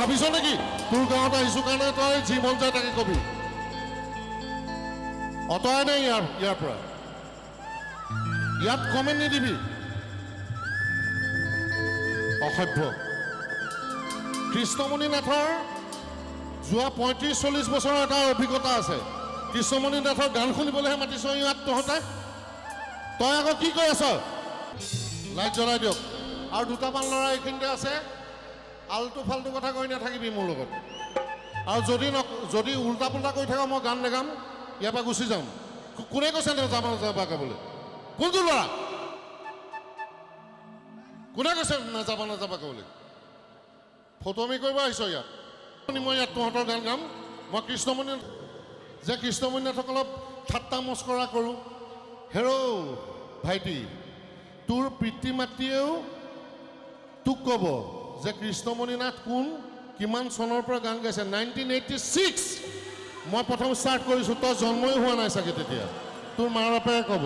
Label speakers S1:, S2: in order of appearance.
S1: ভাবিছ নেকি তোৰ গাঁৱত আহিছোঁ কাৰণে তই যি মন যায় তাকে কবি অতৰাই নাই ইয়াৰ পৰা ইয়াত কমেণ্ট নিদিবি অসভ্য কৃষ্ণমণি নাথৰ যোৱা ৩৫-৪০ বছৰৰ এটা অভিজ্ঞতা আছে কৃষ্ণমণি নাথৰ গান শুনিবলৈহে মাতিছ ইয়াত তহঁতে তই আকৌ কি কৈ আছ লাইট জ্বলাই দিয়ক আৰু দুটামান ল'ৰা এইখিনিতে আছে আলটু ফাল্টু কথা কৈ নাথাকিবি মোৰ লগত আৰু যদি উল্টা পুল্টা কৰি থাক মই গান নেগাম ইয়াৰ পৰা গুচি যাম কোনে কৈছে নাযাবা গাবলৈ কোনটো ল'ৰা কোনে কৈছে নাযাবা গাবলৈ ফটোমি কৰিব আহিছ ইয়াত মই ইয়াত তহঁতৰ গান গাম মই কৃষ্ণমণি নাথসকলক ঠাট্টা মস্কৰা কৰোঁ হেৰ' ভাইটি তোৰ পিতৃ মাতৃয়েও তোক ক'ব যে কৃষ্ণমণি নাথ কোন কিমান চনৰ পৰা গান গাইছে 1986 মই প্ৰথম ষ্টাৰ্ট কৰিছোঁ তই জন্মই হোৱা নাই চাগে তেতিয়া তোৰ মাৰ বাপেৰে ক'ব